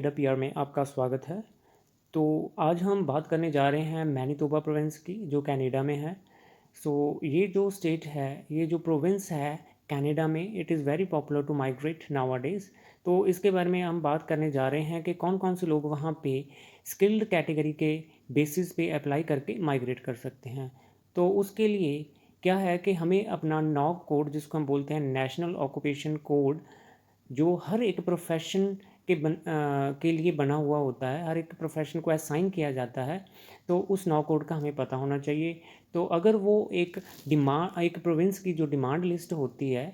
PR में आपका स्वागत है। तो आज हम बात करने जा रहे हैं मैनिटोबा प्रोविंस की, जो कनाडा में है। ये जो स्टेट है, ये जो प्रोविंस है कनाडा में, it is very popular to migrate nowadays. तो इसके बारे में हम बात करने जा रहे हैं कि कौन कौन से लोग वहाँ पे स्किल्ड कैटेगरी के बेसिस पे अप्लाई करके माइग्रेट कर सकते हैं। तो उसके लिए क्या है कि हमें अपना नॉक कोड, जिसको हम बोलते हैं नेशनल ऑक्यूपेशन कोड, जो हर एक प्रोफेशन के लिए बना हुआ होता है, हर एक प्रोफेशन को असाइन किया जाता है, तो उस नौ कोड का हमें पता होना चाहिए। तो अगर वो एक प्रोविंस की जो डिमांड लिस्ट होती है,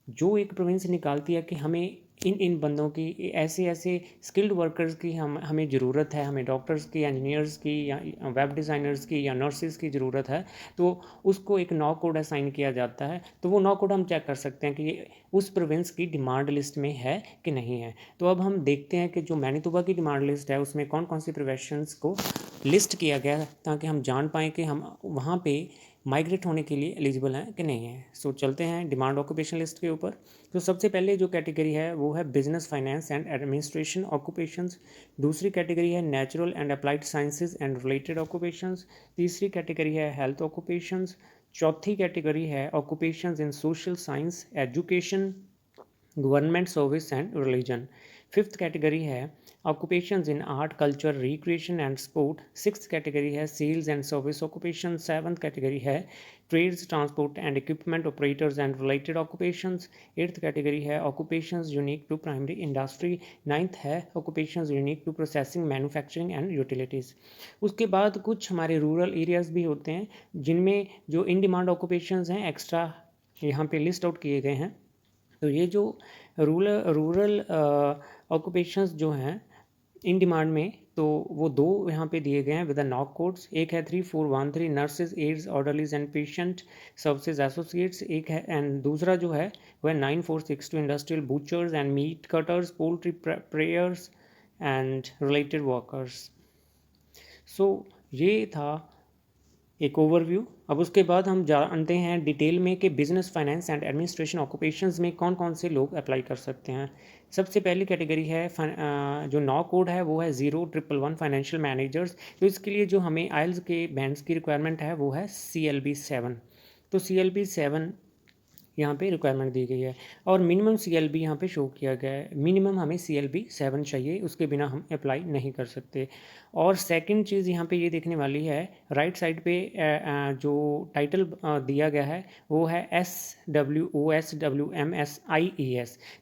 जो एक प्रोविंस निकालती है कि हमें इन बंदों की, ऐसे ऐसे स्किल्ड वर्कर्स की हमें ज़रूरत है, हमें डॉक्टर्स की, इंजीनियर्स की, या वेब डिज़ाइनर्स की, या नर्सिस की ज़रूरत है, तो उसको एक नौ कोड असाइन किया जाता है। तो वो नौ कोड हम चेक कर सकते हैं कि ये उस प्रोविंस की डिमांड लिस्ट में है कि नहीं है। तो अब हम देखते हैं कि जो मैनिटोबा की डिमांड लिस्ट है, उसमें कौन कौन सी प्रोफेशंस को लिस्ट किया गया है, ताकि हम जान पाएँ कि हम वहाँ पे माइग्रेट होने के लिए एलिजिबल हैं कि नहीं है। चलते हैं डिमांड ऑक्यूपेशन लिस्ट के ऊपर। तो सबसे पहले जो कैटेगरी है वो है business finance and administration occupations. दूसरी कैटेगरी है natural and applied sciences and related occupations. तीसरी कैटेगरी है हेल्थ ऑक्यूपेशंस। चौथी कैटेगरी है occupations in social science, education, government service and religion. Fifth category है occupations in art, culture, recreation and sport. Six category है sales and service occupation. Seventh category है trades, transport and equipment operators and related occupations. Eighth category है occupations unique to primary industry. Ninth है occupations unique to processing, manufacturing and utilities. उसके बाद कुछ हमारे rural areas भी होते हैं, जिनमें जो इन डिमांड ऑक्यूपेशंस हैं एक्स्ट्रा यहाँ पे लिस्ट आउट किए गए हैं। तो ये जो रूरल ऑक्यूपेशंस जो हैं इन डिमांड में, तो वो दो यहाँ पे दिए गए हैं विद द नॉक कोड्स। एक है 3413 nurses, aides, orderlies and patient services associates. एक है, एंड दूसरा जो है वह 9462 industrial butchers and meat cutters, poultry preparers and related workers. ये था एक ओवरव्यू। अब उसके बाद हम जानते हैं डिटेल में कि business finance and administration occupations में कौन कौन से लोग अप्लाई कर सकते हैं। सबसे पहली कैटेगरी है जो नौ कोड है वो है 0111 फाइनेंशियल मैनेजर्स। तो इसके लिए जो हमें आइल्स के बैंड्स की रिक्वायरमेंट है वो है CLB 7। तो CLB 7 यहाँ पे रिक्वायरमेंट दी गई है, और मिनिमम CLB यहाँ पे शो किया गया है। मिनिमम हमें CLB 7 चाहिए, उसके बिना हम अप्लाई नहीं कर सकते। और सेकंड चीज़ यहाँ पे ये देखने वाली है, राइट साइड पे जो टाइटल दिया गया है वो है SWOSWMSIES।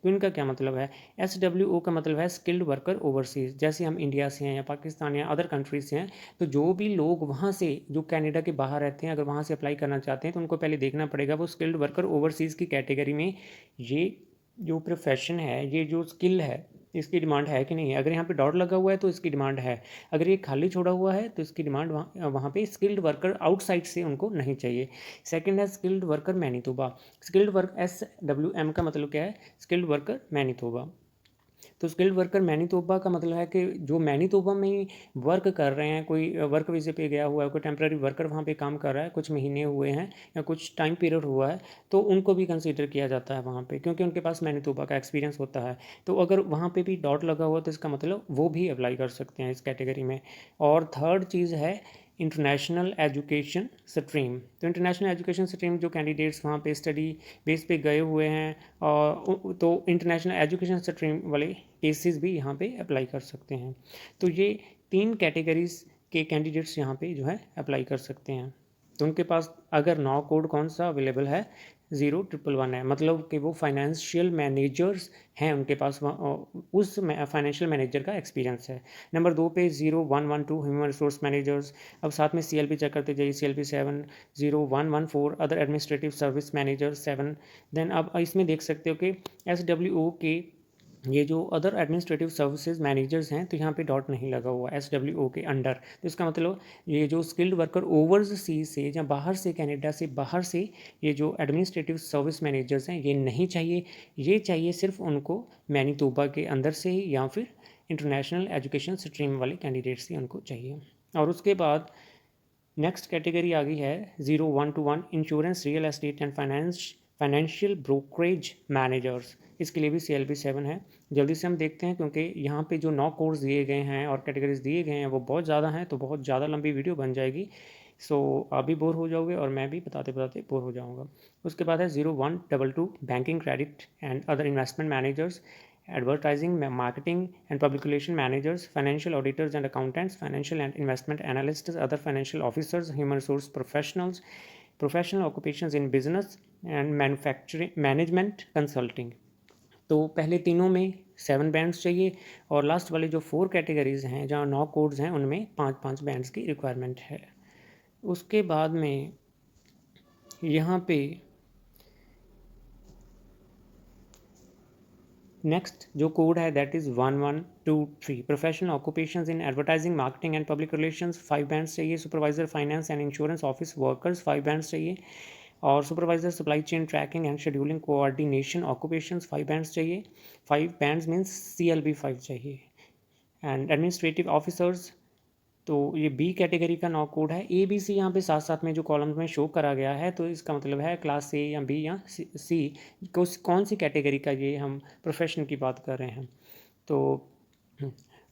तो इनका क्या मतलब है? SWO का मतलब है स्किल्ड वर्कर ओवरसीज़। जैसे हम इंडिया से हैं या पाकिस्तान या अदर कंट्रीज से हैं, तो जो भी लोग वहाँ से, जो कनाडा के बाहर रहते हैं, अगर वहाँ से अप्लाई करना चाहते हैं, तो उनको पहले देखना पड़ेगा वो स्किल्ड वर्कर ओवरसीज़ की कैटेगरी में ये जो प्रोफेशन है, ये जो स्किल है, इसकी डिमांड है कि नहीं है। अगर यहाँ पे डॉट लगा हुआ है तो इसकी डिमांड है, अगर ये खाली छोड़ा हुआ है तो इसकी डिमांड वहाँ पे स्किल्ड वर्कर आउटसाइड से उनको नहीं चाहिए। सेकंड है skilled worker Manitoba. Skilled work SWM का मतलब क्या है? Skilled worker Manitoba. तो स्किल्ड वर्कर मैनिटोबा का मतलब है कि जो मैनिटोबा में वर्क कर रहे हैं, कोई वर्क वीज़े पे गया हुआ है, कोई टेम्प्रेरी वर्कर वहाँ पे काम कर रहा है, कुछ महीने हुए हैं या कुछ टाइम पीरियड हुआ है, तो उनको भी कंसीडर किया जाता है वहाँ पे, क्योंकि उनके पास मैनिटोबा का एक्सपीरियंस होता है। तो अगर वहाँ पे भी डॉट लगा हुआ तो इसका मतलब वो भी अप्लाई कर सकते हैं इस कैटेगरी में। और थर्ड चीज़ है इंटरनेशनल एजुकेशन स्ट्रीम। तो इंटरनेशनल एजुकेशन स्ट्रीम जो कैंडिडेट्स वहाँ पे स्टडी बेस पे गए हुए हैं, और तो इंटरनेशनल एजुकेशन स्ट्रीम वाले केसेस भी यहाँ पे अप्लाई कर सकते हैं। तो ये तीन कैटेगरीज के कैंडिडेट्स यहाँ पे जो है अप्लाई कर सकते हैं। तो उनके पास अगर नौ कोड कौन सा अवेलेबल है, 0111 है, मतलब कि वो फाइनेंशियल मैनेजर्स हैं, उनके पास उस फाइनेंशियल मैनेजर का एक्सपीरियंस है। नंबर 2 पे 0112 ह्यूमन रिसोर्स मैनेजर्स। अब साथ में CLB चेक करते जाइए, CLB 7। 0114 other administrative service manager 7। Then अब इसमें देख सकते हो कि SWO के ये जो अदर एडमिनिस्ट्रेटिव सर्विसेज मैनेजर्स हैं, तो यहाँ पे डॉट नहीं लगा हुआ SWO के अंडर। तो इसका मतलब ये जो स्किल्ड वर्कर ओवरसीज से या बाहर से, कनाडा से बाहर से, ये जो एडमिनिस्ट्रेटिव सर्विस मैनेजर्स हैं, ये नहीं चाहिए। ये चाहिए सिर्फ उनको मैनिटोबा के अंदर से ही, या फिर इंटरनेशनल एजुकेशन स्ट्रीम वाले कैंडिडेट्स ही उनको चाहिए। और उसके बाद नेक्स्ट कैटेगरी आ गई है 0121 insurance, real estate and financial brokerage managers. इसके लिए भी CLB 7 है। जल्दी से हम देखते हैं, क्योंकि यहाँ पे जो 9 कोड्स दिए गए हैं और कैटेगरीज दिए गए हैं वो बहुत ज़्यादा हैं, तो बहुत ज़्यादा लंबी वीडियो बन जाएगी। सो आप भी बोर हो जाओगे और मैं भी बताते बताते बोर हो जाऊँगा। उसके बाद है 0122 banking, credit and other investment managers, advertising, marketing and public relation managers, financial auditors and accountants, financial and investment analysts, other financial officers, human resource professionals, professional occupations in business and manufacturing, management consulting। तो पहले तीनों में 7 bands चाहिए, और last वाले जो 4 categories हैं जहाँ 9 कोड्स हैं उनमें 5-5 बैंड्स की रिक्वायरमेंट है। उसके बाद में यहाँ पे नेक्स्ट जो कोड है that is 1123। Professional occupations in advertising, marketing and public relations 5 bands चाहिए। Supervisor finance and insurance office workers 5 bands चाहिए। और supervisor supply chain tracking and scheduling coordination occupations 5 bands चाहिए। 5 बैंड्स मीन्स CLB 5 चाहिए। And administrative officers, तो ये B category का 9 code है। ABC यहाँ पे साथ साथ में जो कॉलम में शो करा गया है, तो इसका मतलब है क्लास A या B या C कौन सी कैटेगरी का ये हम प्रोफेशन की बात कर रहे हैं। तो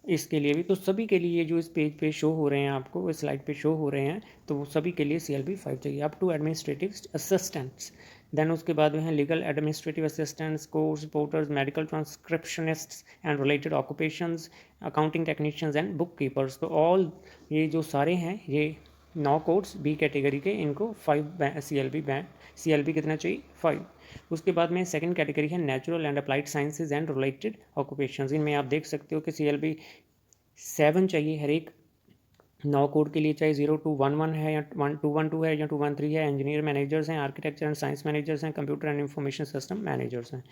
इसके लिए भी, तो सभी के लिए जो इस पेज पे शो हो रहे हैं आपको, इस स्लाइड पे शो हो रहे हैं, तो वो सभी के लिए CLB 5 चाहिए up to administrative assistants. Then उसके बाद में है legal administrative assistants, court reporters, medical transcriptionists and related occupations, accounting technicians and bookkeepers. तो ऑल ये जो सारे हैं ये 9 कोड्स बी कैटेगरी के, इनको 5 CLB कितना चाहिए 5। उसके बाद में सेकंड कैटेगरी है natural and applied sciences and related occupations. इनमें आप देख सकते हो कि CLB 7 चाहिए हर एक 9 कोड के लिए, चाहे 0211 है या 1212 है या 213 है। इंजीनियर मैनेजर्स हैं, आर्किटेक्चर एंड साइंस मैनेजर्स हैं, computer and information system managers हैं।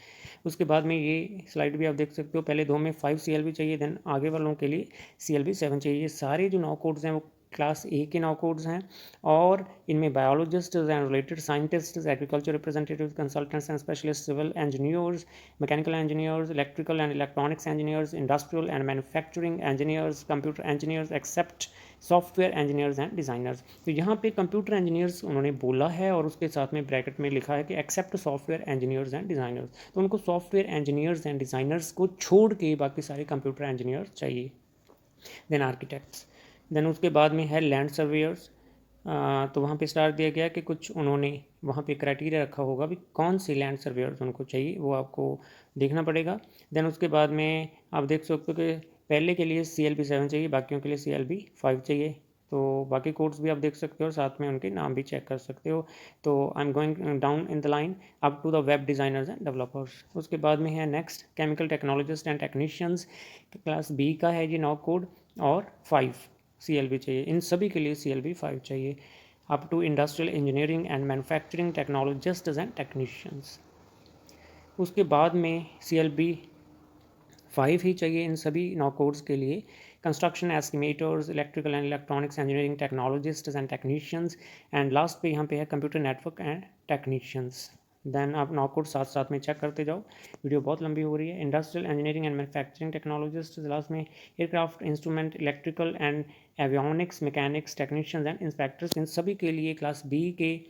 उसके बाद में ये स्लाइड भी आप देख सकते हो, पहले 2 में 5 CLB चाहिए, देन आगे वालों के लिए CLB 7 चाहिए। ये सारे जो 9 कोड्स हैं वो क्लास A के 9 कोड्स हैं, और इनमें biologist and related scientist, agriculture representative, consultants and specialist, civil engineers, mechanical engineers, electrical and electronics engineers, industrial and manufacturing engineers, computer engineers except software engineers and designers. तो यहाँ पे computer engineers उन्होंने बोला है, और उसके साथ में ब्रैकेट में लिखा है कि except software engineers and designers. तो उनको सॉफ्टवेयर इंजीनियर्स एंड डिज़ाइनर्स को छोड़ के बाकी सारे कंप्यूटर इंजीनियर्स चाहिए। देन आर्किटेक्ट्स, देन उसके बाद में है लैंड सर्वेयर्स। तो वहाँ पे स्टार दिया गया कि कुछ उन्होंने वहाँ पे क्राइटेरिया रखा होगा भी कौन सी लैंड सर्वेयर्स उनको चाहिए, वो आपको देखना पड़ेगा। देन उसके बाद में आप देख सकते हो कि पहले के लिए CLB 7 चाहिए, बाकियों के लिए CLB 5 चाहिए। तो बाकी कोड्स भी आप देख सकते हो, और साथ में उनके नाम भी चेक कर सकते हो। तो I am going down in the line up to the web designers and developers. उसके बाद में है next chemical technologist and technicians, class B का है ये 9 कोड, और 5 CLB चाहिए। इन सभी के लिए CLB 5 चाहिए up to industrial engineering and manufacturing technologist and technicians. उसके बाद में CLB 5 ही चाहिए इन सभी 9 कोड्स के लिए। Construction estimators, electrical and electronics engineering technologist and technicians, and last पे यहाँ पे है computer network and technicians. Then आप 9 कोड साथ साथ में चेक करते जाओ, वीडियो बहुत लंबी हो रही है। Industrial engineering and manufacturing technologist, last में aircraft instrument, electrical and avionics mechanics technicians and inspectors. इन सभी के लिए क्लास B के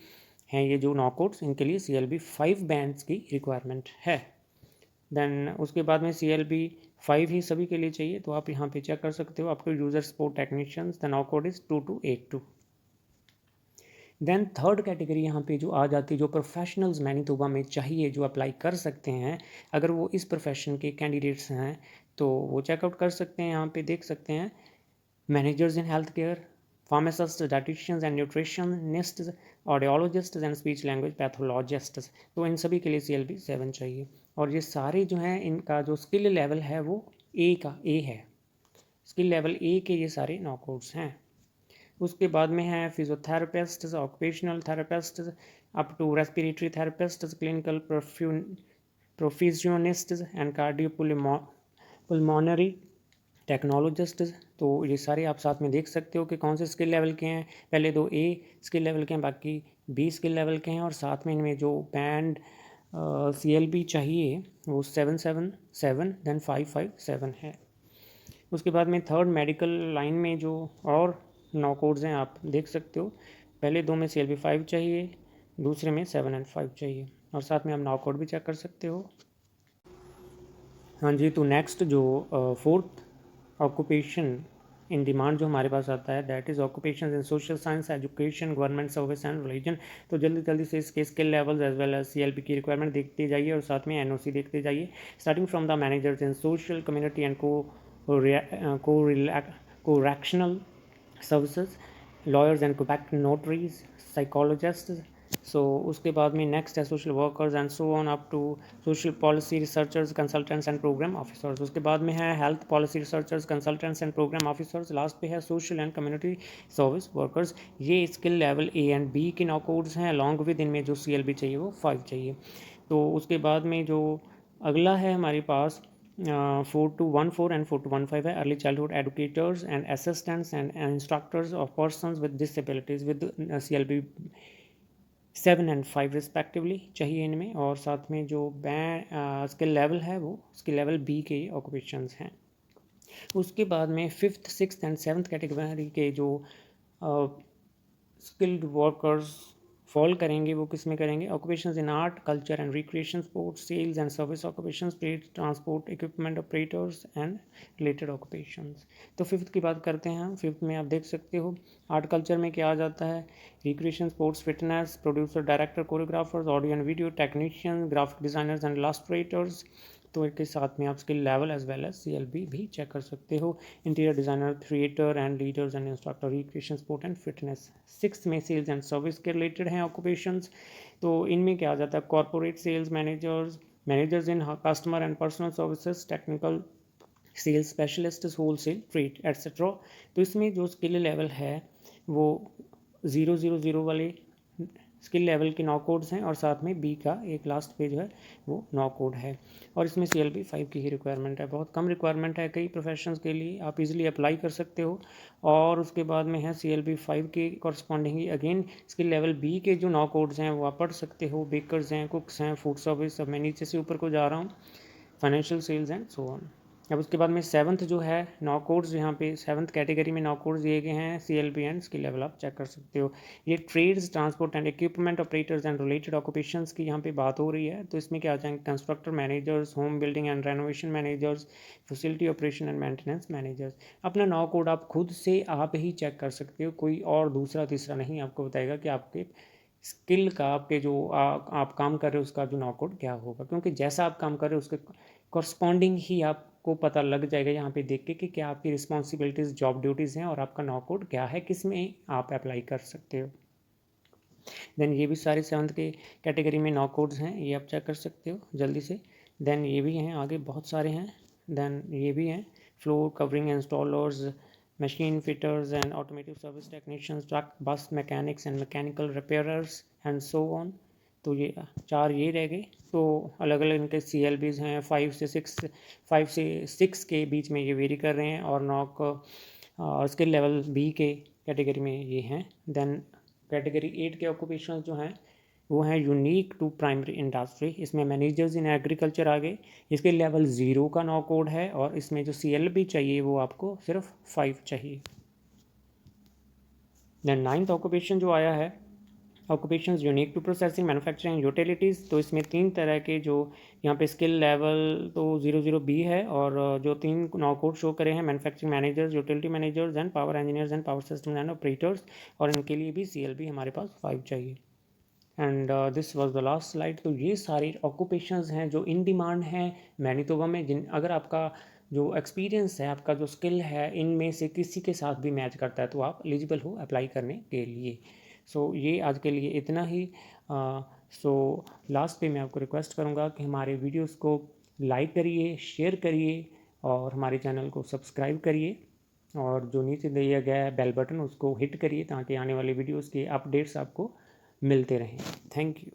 हैं ये जो 9 कोड्स, इनके लिए CLB 5 बैंड्स की रिक्वायरमेंट है। देन उसके बाद में CLB 5 ही सभी के लिए चाहिए, तो आप यहाँ पे चेक कर सकते हो। आपको user support technicians, the 9 code is 2282। Then third category यहाँ पे जो आ जाती है, जो प्रोफेशनल्स मैनीतोबा में चाहिए, जो अप्लाई कर सकते हैं अगर वो इस प्रोफेशन के कैंडिडेट्स हैं, तो वो चेकआउट कर सकते हैं। यहाँ पे देख सकते हैं managers in health care, pharmacist, dietitians and nutritionist, audiologist and speech language pathologist. तो इन सभी के लिए CLB 7 चाहिए। और ये सारे जो हैं इनका जो स्किल लेवल है वो A है। स्किल लेवल A के ये सारे 9 कोड्स हैं। उसके बाद में है physiotherapist, occupational therapist, up to respiratory therapist, clinical perfusionist and cardiopulmonary technologist. तो ये सारे आप साथ में देख सकते हो कि कौन से स्किल लेवल के हैं। पहले 2 A स्किल लेवल के हैं, बाकी B स्किल लेवल के हैं, और साथ में इनमें जो बैंड CLB चाहिए वो 777 देन 557 है। उसके बाद में थर्ड मेडिकल लाइन में जो और 9 कोड्स हैं आप देख सकते हो। पहले 2 में CLB 5 चाहिए, दूसरे में 7 और 5 चाहिए, और साथ में आप 9 कोड भी चेक कर सकते हो। हाँ जी, तो नेक्स्ट जो फोर्थ ऑक्यूपेशन इन डिमांड जो हमारे पास आता है that is occupation in social science, education, government service and religion. तो जल्दी जल्दी से इसके skill levels as well as CLB की रिक्वायरमेंट देखते जाइए और साथ में NOC देखते जाइए। Starting from the managers in social community and correctional services, lawyers and compact notaries, psychologists. So उसके बाद में नेक्स्ट है social workers and so on up to social policy researchers, consultants and programme officers. उसके बाद में है health policy researchers, consultants and programme officers. Last पे है social and community service workers. ये skill level A and B के नौ codes हैं, अलॉन्ग विद इनमें जो CLB चाहिए वो 5 चाहिए। तो उसके बाद में जो अगला है हमारे पास 4214 and 4215 है early childhood educators and assistants and instructors of persons with disabilities with CLB 7 and 5 respectively चाहिए इनमें। और साथ में जो स्किल लेवल है वो स्किल लेवल B के ऑक्यूपेशंस हैं। उसके बाद में 5th 6th and 7th category के जो स्किल्ड वर्कर्स फॉल करेंगे वो किस में करेंगे? Occupations in art, culture and recreation, sports, sales and service occupations, trade, transport, equipment operators and related occupations. तो फिफ्थ की बात करते हैं हम। फिफ्थ में आप देख सकते हो आर्ट कल्चर में क्या आ जाता है? Recreation, sports, fitness, producer, director, choreographers, audio and video, technician, graphic designers and illustrators. तो इसके साथ में आप skill level as well as CLB भी चेक कर सकते हो। Interior designer, theatre and leaders and instructor, recreation, sport and fitness. Six में सेल्स एंड सर्विस के रिलेटेड हैं ऑक्यूपेशंस। तो इनमें क्या आ जाता है? Corporate sales managers, managers in customer and personal services, technical sales specialist, wholesale, trade etcetera. तो इसमें जो स्किल लेवल है वो 000 वाले स्किल लेवल के 9 कोड्स हैं और साथ में B का एक लास्ट पेज है वो 9 कोड है। और इसमें CLB 5 की ही रिक्वायरमेंट है, बहुत कम रिक्वायरमेंट है कई प्रोफेशंस के लिए, आप इजीली अप्लाई कर सकते हो। और उसके बाद में है CLB 5 के कॉरस्पॉन्डिंग ही अगेन स्किल लेवल B के जो 9 कोड्स हैं वो आप पढ़ सकते हो। बेकर्स हैं, कुक्स हैं, फूड सर्विस। अब मैं नीचे से ऊपर को जा रहा हूँ, financial sales and so on. अब उसके बाद में 7th जो है 9 कोड्स, यहाँ पे 7th कैटेगरी में 9 कोड्स दिए गए हैं CLB एंड स्किल लेवल आप चेक कर सकते हो। ये trades, transport and equipment operators and related occupations की यहाँ पे बात हो रही है। तो इसमें क्या आ जाएंगे? Constructor managers, home building and renovation managers, facility operation and maintenance managers. अपना 9 कोड आप खुद से आप ही चेक कर सकते हो, कोई और दूसरा तीसरा नहीं आपको बताएगा कि आपके स्किल का, आपके जो आप काम कर रहे हो उसका जो 9 कोड क्या होगा, क्योंकि जैसा आप काम कर रहे हो उसके कॉरस्पॉन्डिंग ही आपको पता लग जाएगा यहाँ पे देख के कि क्या आपकी रिस्पॉन्सिबिलिटीज़, जॉब ड्यूटीज़ हैं और आपका 9 कोड क्या है, किस में आप अप्लाई कर सकते हो। देन ये भी सारे 7th के कैटेगरी में 9 कोड्स हैं, ये आप चेक कर सकते हो जल्दी से। देन ये भी हैं, आगे बहुत सारे हैं। देन ये भी हैं, floor covering installers, machine fitters and automotive service technicians, truck bus mechanics and mechanical repairers and so on. तो ये 4 ये रह गए। तो अलग अलग इनके CLBs हैं, 5 से 6 के बीच में ये वेरी कर रहे हैं और 9 को स्किल लेवल B के कैटेगरी में ये हैं। देन कैटेगरी 8 के ऑक्यूपेशन जो हैं वो हैं यूनिक टू प्राइमरी इंडस्ट्री। इसमें मैनेजर्स इन एग्रीकल्चर आ गए, इसके लेवल 0 का 9 कोड है और इसमें जो CLB चाहिए वो आपको सिर्फ 5 चाहिए। देन 9th ऑक्यूपेशन जो आया है occupation unique to processing, manufacturing, utilities. तो इसमें 3 तरह के जो यहाँ पे स्किल लेवल तो 00B है और जो 3 9 कोड शो करे हैं manufacturing managers, utility managers and power engineers and power system and operators, और इनके लिए भी CLB हमारे पास 5 चाहिए। And this was the last slide. तो ये सारे ऑक्यूपेशंस हैं जो इन डिमांड हैं मैनिटोबा में, जिन अगर आपका जो एक्सपीरियंस है, आपका जो स्किल है, इनमें से किसी के साथ भी मैच करता है तो आप एलिजिबल हो अप्लाई करने के लिए। सो ये आज के लिए इतना ही। सो लास्ट पे मैं आपको रिक्वेस्ट करूँगा कि हमारे वीडियोस को लाइक करिए, शेयर करिए और हमारे चैनल को सब्सक्राइब करिए, और जो नीचे दिया गया है बेल बटन उसको हिट करिए ताकि आने वाले वीडियोस के अपडेट्स आपको मिलते रहें। Thank you.